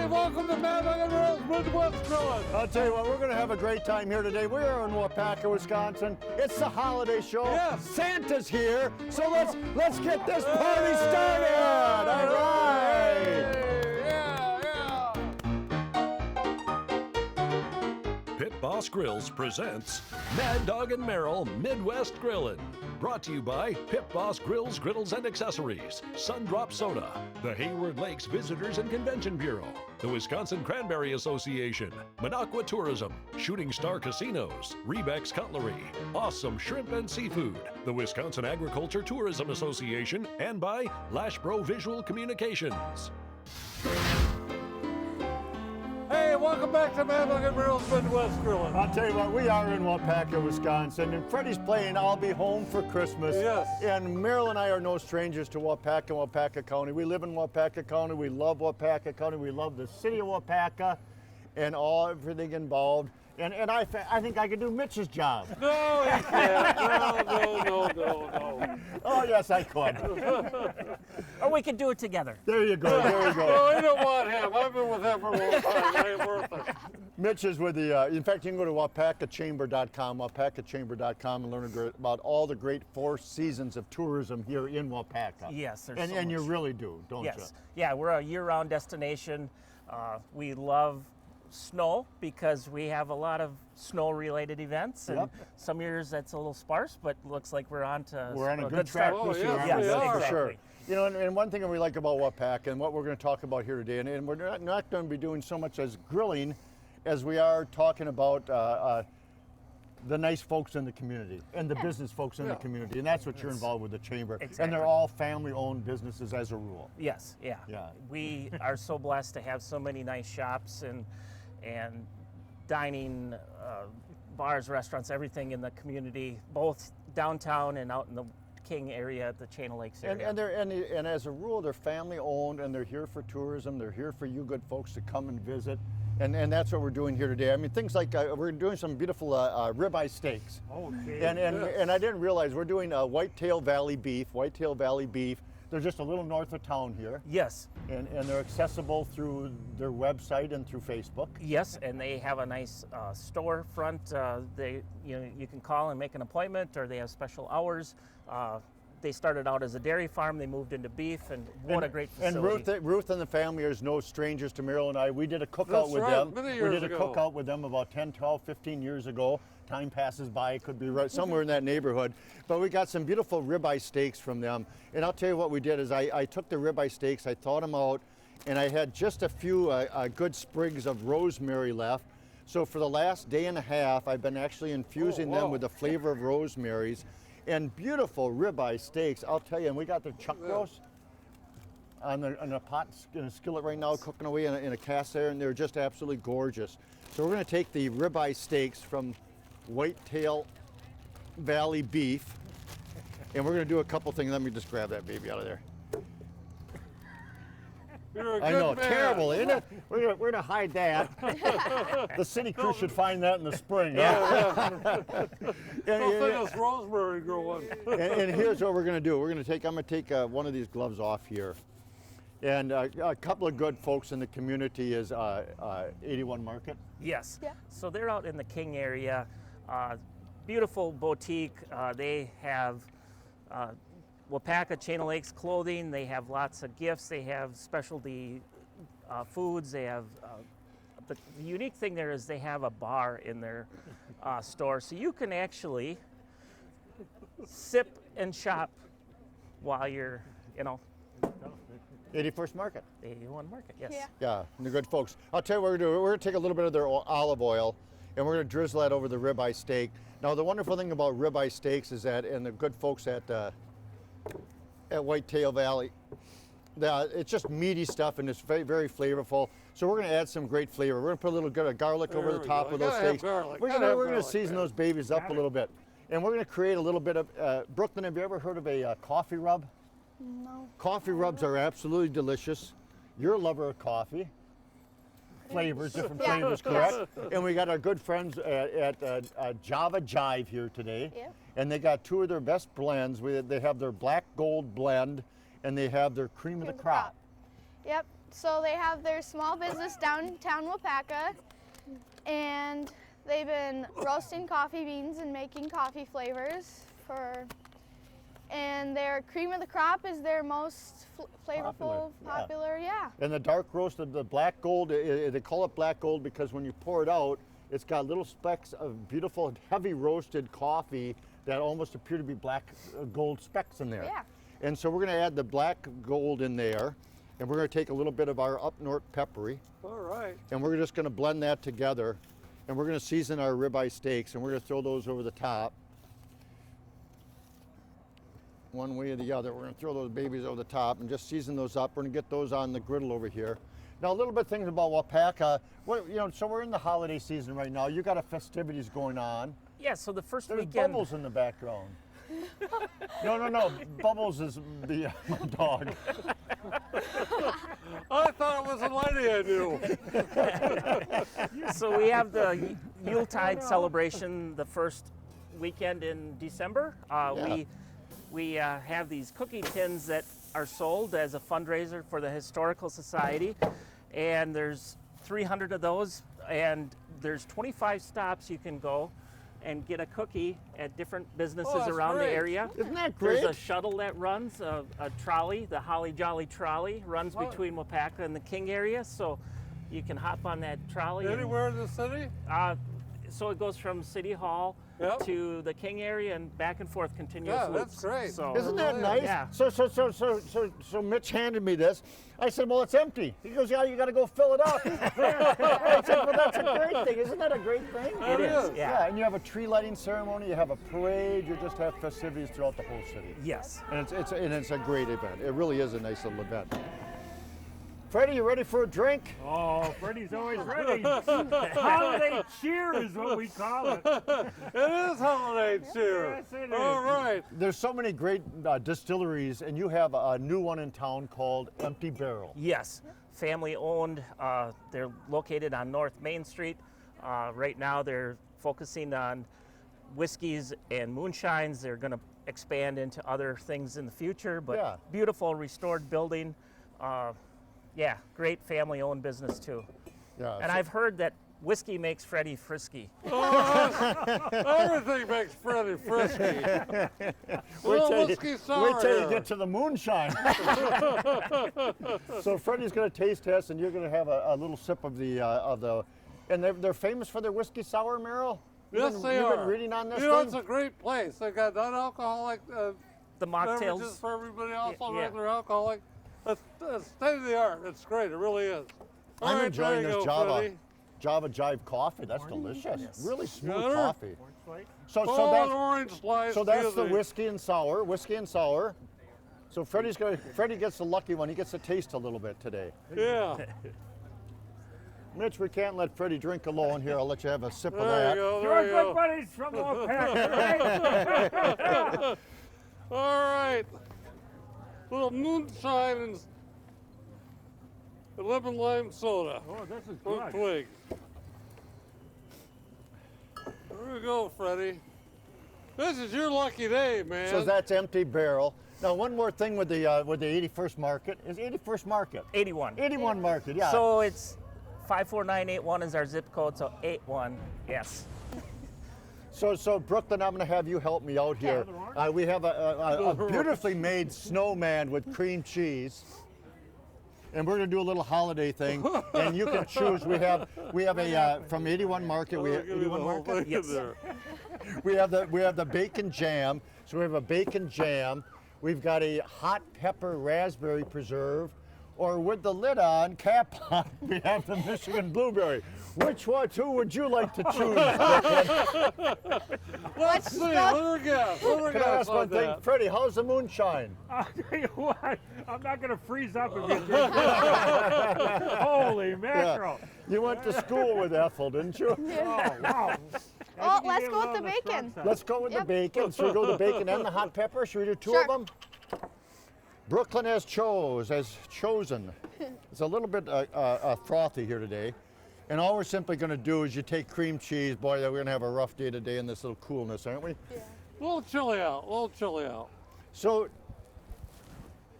Hey, welcome to MWG2519 Midwest Grilling. I'll tell you what, we're going to have a great time here today. We are in Waupaca, Wisconsin. It's the holiday show. Yes. Santa's here, so let's get this party started. All right. Pit Boss Grills presents Mad Dog and Merrill Midwest Grillin'. Brought to you by Pit Boss Grills, Griddles, and Accessories, Sundrop Soda, the Hayward Lakes Visitors and Convention Bureau, the Wisconsin Cranberry Association, Minocqua Tourism, Shooting Star Casinos, Rebeck's Cutlery, Awesome Shrimp and Seafood, the Wisconsin Agriculture Tourism Association, and by Lashbro Visual Communications. Hey, welcome back to MWG2519 Midwest Grilling. I'll tell you what, we are in Waupaca, Wisconsin, and Freddie's playing I'll Be Home for Christmas. Yes. And Merrill and I are no strangers to Waupaca, Waupaca County. We live in Waupaca County. We love Waupaca County. We love the city of Waupaca and everything involved. And I think I could do Mitch's job. No, you can't. No. Oh, yes, I could. Or we could do it together. There you go, there you go. No, you don't want him. I've been with him for a long time. It ain't worth it. Mitch is with the, in fact, you can go to waupacachamber.com and learn about all the great 4 seasons of tourism here in Waupaca. Yes, there's and, so and much. you really do, don't you? Yes. Yeah, we're a year-round destination. We love snow because we have a lot of snow-related events, and Yep. some years that's a little sparse, but looks like we're on to We're on a good start. track Oh, this year, yes, aren't we are. for Exactly. sure. You know, and one thing that we like about Waupaca and what we're going to talk about here today, and we're not going to be doing so much as grilling as we are talking about the nice folks in the community and the business folks in the community, and that's what you're involved with the chamber. Exactly. And they're all family-owned businesses as a rule. Yes, yeah. Yeah. We are so blessed to have so many nice shops and dining, bars, restaurants, everything in the community, both downtown and out in the King area, the Channel Lakes area. And as a rule, they're family-owned, and they're here for tourism. They're here for you good folks to come and visit. And that's what we're doing here today. I mean, things like we're doing some beautiful ribeye steaks. Okay. And I didn't realize we're doing Whitetail Valley beef. Whitetail Valley beef. They're just a little north of town here. Yes. And they're accessible through their website and through Facebook. Yes, and they have a nice storefront. You can call and make an appointment, or they have special hours. They started out as a dairy farm. They moved into beef, and what a great facility. And Ruth and the family are no strangers to Merrill and I. We did a cookout That's with right, them. many We years did a ago. cookout with them about 10, 12, 15 years ago. Time passes by, it could be right somewhere in that neighborhood. But we got some beautiful ribeye steaks from them. And I'll tell you what we did is I took the ribeye steaks, I thawed them out, and I had just a few good sprigs of rosemary left. So for the last day and a half, I've been actually infusing them with the flavor of rosemaries. And beautiful ribeye steaks, I'll tell you, and we got the chuck roast on a pot, in a skillet right now, cooking away in a cast there, and they're just absolutely gorgeous. So we're gonna take the ribeye steaks from Whitetail Valley beef, and we're gonna do a couple things. Let me just grab that baby out of there. You're a I good know, man. terrible, isn't it? We're gonna hide that. The city crew should find that in the spring. Don't think it's rosemary growing. And here's what we're gonna do. I'm gonna take one of these gloves off here. And a couple of good folks in the community is 81 Market. Yes. Yeah. So they're out in the King area. Beautiful boutique. They have Waupaca Channel Lakes clothing. They have lots of gifts. They have specialty foods. They have the unique thing there is they have a bar in their store, so you can actually sip and shop while you're, 81st Market. 81 Market. Yes. Yeah. Yeah, and they're good folks. I'll tell you what we're gonna do. We're gonna take a little bit of their olive oil, and we're gonna drizzle that over the ribeye steak. Now, the wonderful thing about ribeye steaks is that, and the good folks at Whitetail Valley, it's just meaty stuff, and it's very, very flavorful. So we're gonna add some great flavor. We're gonna put a little bit of garlic over the top of those steaks. We're gonna season those babies up a little bit, and we're gonna create a little bit of. Brooklyn, have you ever heard of a coffee rub? No. Coffee rubs are absolutely delicious. You're a lover of coffee. Flavors, different Yeah. flavors, correct? And we got our good friends at Java Jive here today. Yeah. And they got 2 of their best blends. They have their black gold blend, and they have their cream of the crop. Yep. So they have their small business downtown Waupaca, and they've been roasting coffee beans and making coffee flavors and their cream of the crop is their most flavorful, popular, yeah. And the dark roasted, the black gold, they call it black gold because when you pour it out, it's got little specks of beautiful, heavy roasted coffee that almost appear to be black gold specks in there. Yeah. And so we're going to add the black gold in there, and we're going to take a little bit of our up north peppery. All right. And we're just going to blend that together, and we're going to season our ribeye steaks, and we're going to throw those over the top. One way or the other, we're going to throw those babies over the top and just season those up. We're going to get those on the griddle over here. Now, a little bit things about Waupaca. So we're in the holiday season right now. You got festivities going on. Yeah, so the first There's weekend. Bubbles in the background. No. Bubbles is the dog. I thought it was a lady I knew. So we have the Yuletide celebration the first weekend in December. We have these cookie tins that are sold as a fundraiser for the Historical Society, and there's 300 of those, and there's 25 stops you can go and get a cookie at different businesses around the area. Isn't that great? There's a shuttle that runs, a trolley, the Holly Jolly trolley, runs between Waupaca and the King area, so you can hop on that trolley. Anywhere in the city? So it goes from City Hall to the King area and back and forth continuous Yeah, loops. that's great. So, Isn't that nice? Yeah. So Mitch handed me this. I said, well, it's empty. He goes, yeah, you got to go fill it up. I said, well, that's a great thing. Isn't that a great thing? It is, yeah. And you have a tree lighting ceremony, you have a parade, you just have festivities throughout the whole city. Yes. And it's a great event. It really is a nice little event. Freddie, you ready for a drink? Oh, Freddie's always ready. Holiday cheer is what we call it. It is holiday cheer. Yes, it is. All right. There's so many great distilleries, and you have a new one in town called Empty Barrel. Yes. Family owned. They're located on North Main Street. Right now they're focusing on whiskeys and moonshines. They're going to expand into other things in the future, but beautiful restored building. Yeah, great family-owned business too. Yeah, and I've heard that whiskey makes Freddie frisky. Everything makes Freddie frisky. Wait till you get to the moonshine. So Freddie's going to taste test, and you're going to have a little sip of the and they're famous for their whiskey sour, Merrill. Yes, they are. You've been reading on this You know, thing? it's a great place. They got non-alcoholic The mocktails. beverages for everybody else, Yeah. regular alcoholic. It's state of the art. It's great. It really is. All I'm right, enjoying there you this go, Freddie. Java Jive coffee. That's delicious. Really smooth Sure. coffee. So Oh, an orange slice. that's the excuse me. whiskey and sour. So Freddie gets the lucky one. He gets to taste a little bit today. Yeah. Mitch, we can't let Freddie drink alone here. I'll let you have a sip of There that. you go. You're There you good go. buddies from Waupaca, right? All right. Little moonshine and lemon lime soda. Oh, this is One good. twig. There we go, Freddie. This is your lucky day, man. So that's Empty Barrel. Now, one more thing with the 81st Market. Is 81st Market? 81. 81 Market, yeah. So it's 54981 is our zip code, so 81, yes. So Brooklyn, I'm going to have you help me out here. We have a beautifully made snowman with cream cheese, and we're going to do a little holiday thing. And you can choose. We have a from 81 Market. We have 81 Market. Yes. We have the bacon jam. So we have a bacon jam. We've got a hot pepper raspberry preserve, or with the lid on, cap on, we have the Michigan blueberry. Two would you like to choose? Let's see. Let her guess. Can I ask one thing? Freddie, how's the moonshine? I'll tell you what, I'm not going to freeze up if you drink it. Holy mackerel. You went to school with Ethel, didn't you? Oh, wow. Well, let's go with the bacon. Let's go with the bacon. Should we go with the bacon and the hot pepper? Should we do two Sure. of them? Brooklyn has chosen. It's a little bit frothy here today. And all we're simply going to do is you take cream cheese. Boy, we're going to have a rough day today in this little coolness, aren't we? Yeah. A little chilly out. So,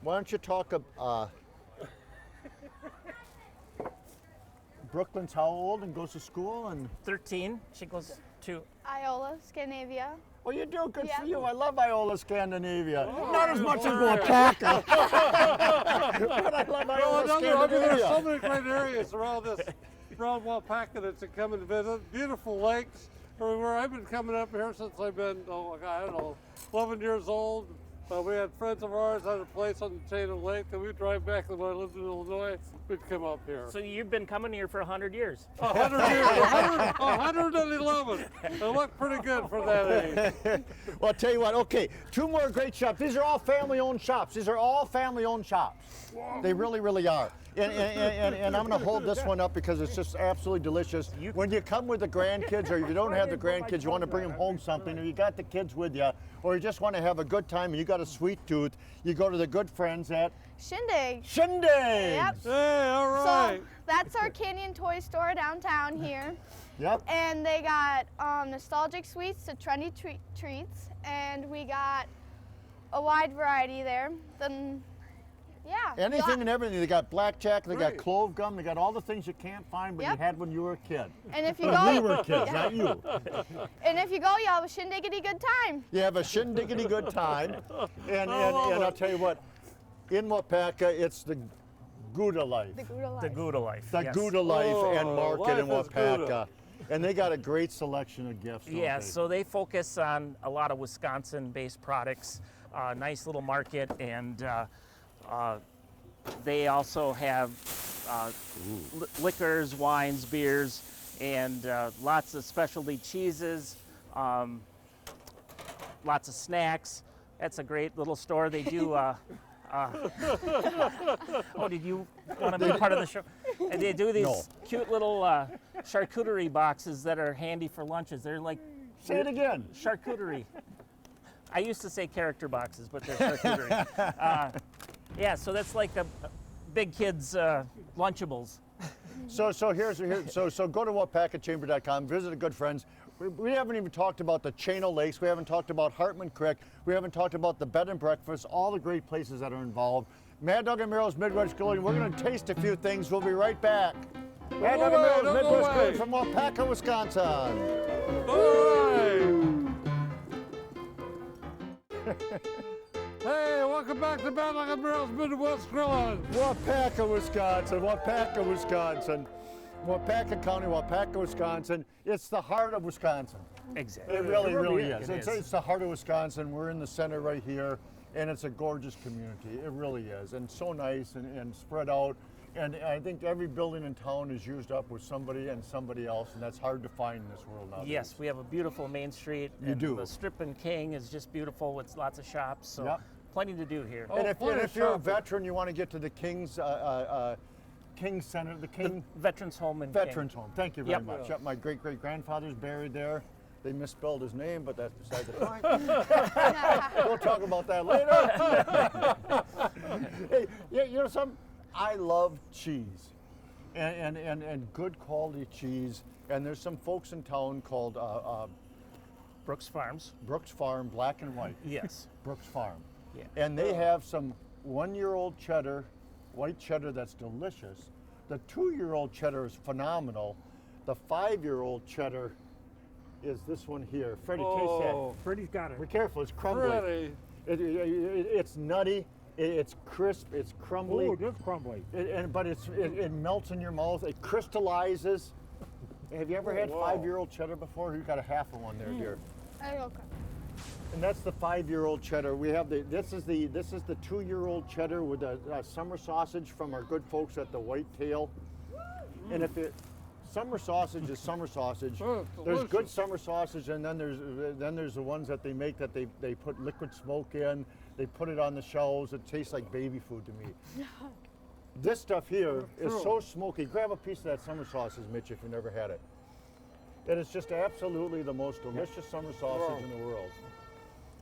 why don't you talk Brooklyn's how old and goes to school? And 13. She goes to Iola, Scandinavia. oh, you do good for Yeah. you. I love Iola, Scandinavia. Not as much as Waupaca, but I love Iola, There's Scandinavia. so many great areas around Waupaca that you come and visit. Beautiful lakes everywhere. I've been coming up here since I've been, I don't know, 11 years old. We had friends of ours had a place on the chain of lake, and we'd drive back when I lived in Illinois. We'd come up here. So you've been coming here for 100 years. 100 years, 111. I look pretty good for that age. Well, I'll tell you what, okay, 2 more great shops. These are all family-owned shops. These are all family-owned shops. They really, really are. And I'm going to hold this one up because it's just absolutely delicious. When you come with the grandkids, or if you don't have the grandkids, you want to bring them home something, or you got the kids with you, or you just want to have a good time and you got a sweet tooth, you go to the good friends at Shindig. Shindig. Yep. Hey, all right. So that's our Canyon toy store downtown here. Yep. And they got nostalgic sweets to trendy treats, and we got a wide variety there. Then, yeah. Anything and everything. They got blackjack, they got Great. clove gum, they got all the things you can't find, but you Yep. had when you were a kid. And if you When we go, were kids, not you. and if you go, you have a shindiggity good time. You have a shindiggity good time. And I'll tell you what, in Waupaca, it's the Gouda life. The Gouda life. The Gouda life. The yes. Gouda life and market in life is Waupaca. Gouda. And they got a great selection of gifts. don't Yeah, they? so they focus on a lot of Wisconsin-based products, nice little market, and they also have liquors, wines, beers, and lots of specialty cheeses, lots of snacks. That's a great little store. They do. Oh, did you want to be part of the show? And they do these No. cute little charcuterie boxes that are handy for lunches. They're like Say it again. charcuterie. I used to say character boxes, but they're charcuterie. Yeah, so that's like a big kids' Lunchables. So go to WaupacaChamber.com, visit the good friends. We haven't even talked about the chain of lakes. We haven't talked about Hartman Creek. We haven't talked about the bed and breakfast, all the great places that are involved. Mad Dog and Merrill's Midwest Grilling. We're going to taste a few things. We'll be right back. Mad Dog and Merrill's don't go Midwest away. Grilling from Waupaca, Wisconsin. All right. Hey, welcome back to Mad Dog and Merrill's Midwest Grilling. Waupaca, Wisconsin. Waupaca, Wisconsin. Waupaca County, Waupaca, Wisconsin. It's the heart of Wisconsin. Exactly. It really, really is. It is. It's the heart of Wisconsin. We're in the center right here, and it's a gorgeous community. It really is, and so nice and spread out. And I think every building in town is used up with somebody and somebody else, and that's hard to find in this world nowadays. Yes, we have a beautiful Main Street. You and do. The Strip and King is just beautiful with lots of shops, so Yep. plenty to do here. And plenty of if you're a shopping. veteran, you want to get to the King's Center, the King Veterans Home in Veterans King. Home. Thank you very Yep. much. Yep, my great-great-grandfather's buried there. They misspelled his name, but that's beside the point. We'll talk about that later. Hey, you know something? I love cheese, and good quality cheese. And there's some folks in town called Brooks Farms. Brooks Farm, Black and White. Yes. Brooks Farm. Yeah. And they have some 1-year-old cheddar, white cheddar that's delicious. The 2-year-old cheddar is phenomenal. The 5-year-old cheddar is this one here. Freddie, taste that. Freddie's got it. Be careful, it's crumbly. Ready. It's nutty, it's crisp, it's crumbly. Oh, it is crumbly. But it melts in your mouth, it crystallizes. Have you ever had wow. 5-year-old cheddar before? You got a half of one there, dear. Okay. And that's the 5-year-old cheddar. We have this is the 2-year-old cheddar with a summer sausage from our good folks at the Whitetail. And summer sausage is summer sausage. Oh, There's good delicious. summer sausage, and then there's the ones that they make that they put liquid smoke in. They put it on the shelves. It tastes like baby food to me. This stuff here is so smoky. Grab a piece of that summer sausage, Mitch, if you've never had it. It is just absolutely the most delicious summer sausage in the world.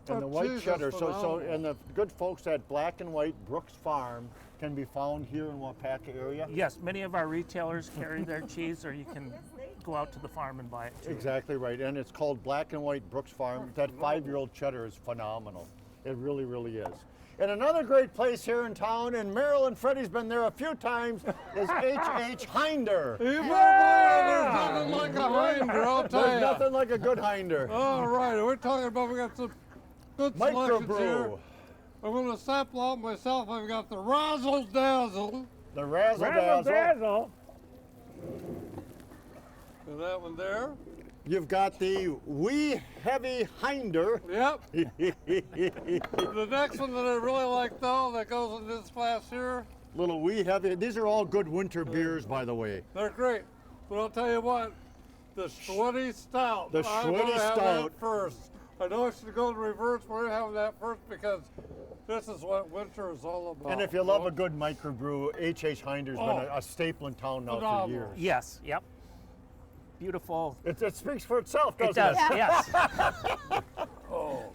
And the Oh, white Jesus, cheddar, phenomenal. and the good folks at Black and White Brooks Farm can be found here in Waupaca area. Yes, many of our retailers carry their cheese, or you can go out to the farm and buy it too. Exactly right, and it's called Black and White Brooks Farm. That 5-year-old cheddar is phenomenal. It really, really is. And another great place here in town, and Merrill and Freddie's been there a few times, is H.H. Hinder. You there's nothing like a hinder, I'll tell There's you. nothing like a good hinder. All right, we're talking about, we got some good selections here. Microbrew. I'm going to sample out myself. I've got the Razzle Dazzle. The Razzle Razzle Dazzle. dazzle. And that one there. You've got the Wee Heavy Hinder. Yep. The next one that I really like, though, that goes in this class here, Little Wee Heavy. These are all good winter beers, by the way. they're great. But I'll tell you what, the Sweaty Stout. The I'm gonna Sweaty have Stout. that first. I know I should go in reverse, but we're having that first because this is what winter is all about. And if you love a good microbrew, H.H. Hinder's been a staple in town now for Phenomenal. years. Yes, yep. Beautiful. It speaks for itself, It doesn't does, it? yes.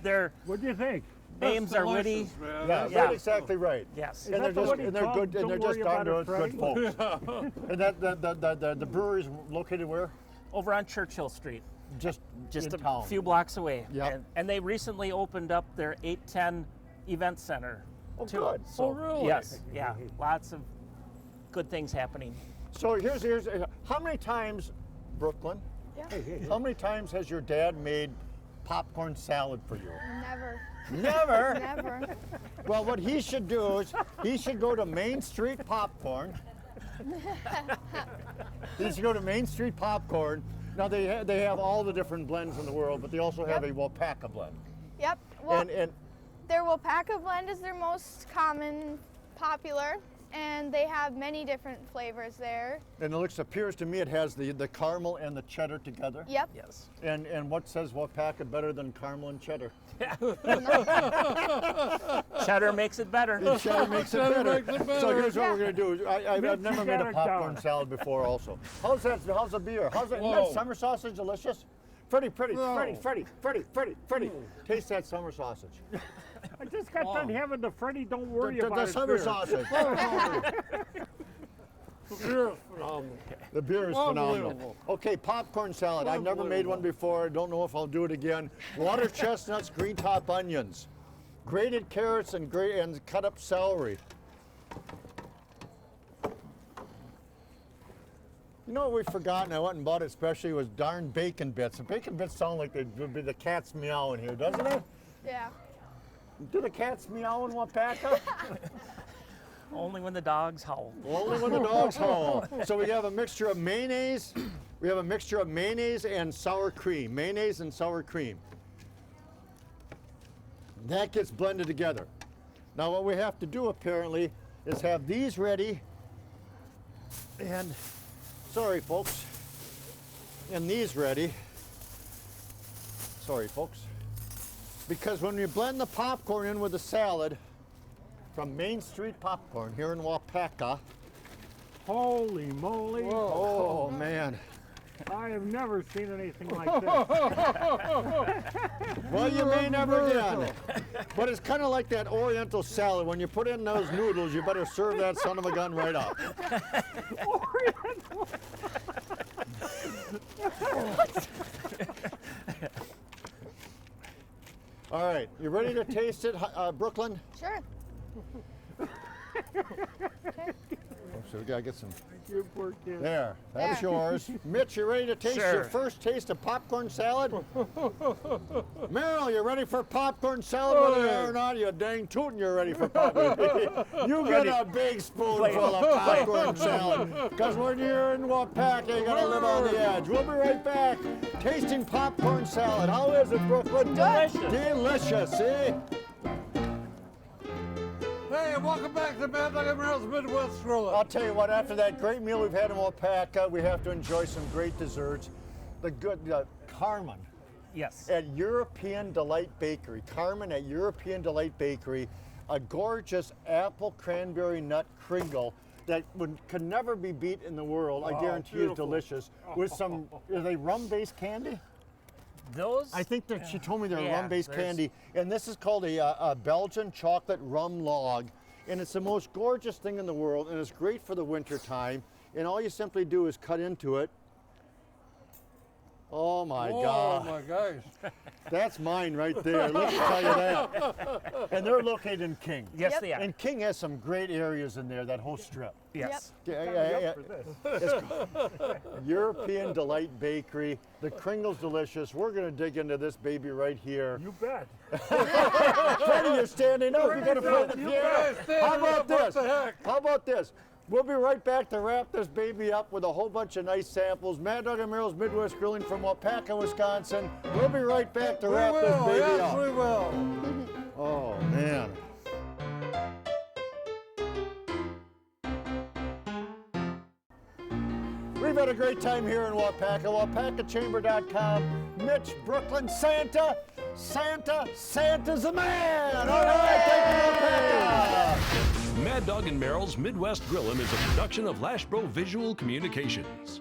Their What do you think? names That's are witty. delicious, man. Yeah, That's right, exactly right. Yes. And they're that the just one he and they're called, good and they're "Don't just worry down to about earth it, good folks. And that the brewery is located where? Over on Churchill Street, Just just in a town. few blocks away. Yep. And they recently opened up their 810 event center. Oh, too. good. So, Oh, really? Yes, yeah. Lots of good things happening. So here's how many times, Brooklyn? Yeah. How many times has your dad made popcorn salad for you? Never. Never. Never. Well, what he should do is he should go to Main Street Popcorn. He should go to Main Street Popcorn. Now they have all the different blends in the world, but they also have a Waupaca blend. Yep. Well, And their Waupaca blend is their most common, popular, and they have many different flavors there. it appears to me it has the caramel and the cheddar together. Yep. Yes. And what says Waupaca better than caramel and cheddar? Cheddar makes it better. Cheddar makes it Cheddar better. makes it better. So here's what Yeah. we're gonna do. I've never made a cheddar popcorn down. salad before. Also, how's that? How's the beer? How's that? Isn't Whoa. that summer sausage delicious? Freddie, No. Freddie, taste that summer sausage. I just got done having the Freddie. Don't worry The about it. summer beer. sausage. The beer is phenomenal. The beer is phenomenal. Unbelievable. Okay, popcorn salad. I've never made one before. I don't know if I'll do it again. Water chestnuts, green top onions, grated carrots, and cut up celery. You know what we've forgotten? I went and bought it especially was darn bacon bits. The bacon bits sound like they would be the cat's meowing here, doesn't it? Yeah. Do the cats meow in Waupaca? Only when the dogs howl. Only when the dogs howl. So we have a mixture of mayonnaise. We have a mixture of mayonnaise and sour cream. Mayonnaise and sour cream. That gets blended together. Now what we have to do apparently is have these ready and, sorry folks, and these ready. Sorry folks. Because when we blend the popcorn in with the salad from Main Street Popcorn here in Waupaca, Holy moly! oh man. I have never seen anything like this. Well, you may never again. But it's kind of like that Oriental salad. When you put in those noodles, you better serve that son of a gun right up. All right, you ready to taste it, Brooklyn? Sure. So we gotta get some. You poor kid. There, that's There. yours. Mitch, you ready to taste your Sure. first taste of popcorn salad? Merrill, you ready for popcorn salad? Whether or not, you dang tootin', you're ready for popcorn. You get a big spoonful of popcorn salad. Because when you're in Waupaca, you gotta live on the edge. We'll be right back. Tasting popcorn salad. How is it, Brooklyn? Delicious. Delicious, see? Hey, and welcome back to Mad Dog Merrill's Midwest Grilling. I'll tell you what, after that great meal we've had in Waupaca, we have to enjoy some great desserts. The good Carmen Yes. at European Delight Bakery. Carmen at European Delight Bakery, a gorgeous apple cranberry nut kringle that could never be beat in the world. I guarantee you it's beautiful. delicious. With some, are they rum-based candy? Those? I think that she told me they're Yeah, rum-based there's- candy, and this is called a Belgian chocolate rum log, and it's the most gorgeous thing in the world, and it's great for the winter time. And all you simply do is cut into it Oh my Oh God. my gosh. That's mine right there. Let me tell you that. And they're located in King. Yes, Yep. they are. And King has some great areas in there, that whole strip. Yes. Yeah. For this. European Delight Bakery. The kringle's delicious. We're going to dig into this baby right here. You bet. Freddie, you're standing up. You're going to play the You piano. guys standing How about up, what this? the heck? How about this? We'll be right back to wrap this baby up with a whole bunch of nice samples. Mad Dog and Merrill's Midwest Grilling from Waupaca, Wisconsin. We'll be right back to We wrap this will, baby yes, up. we will. Oh, man. We've had a great time here in Waupaca. WaupacaChamber.com. Mitch, Brooklyn, Santa. Santa's the man. All right, thank you, Waupaca. Mad Dog and Merrill's Midwest Grillin' is a production of Lashbro Visual Communications.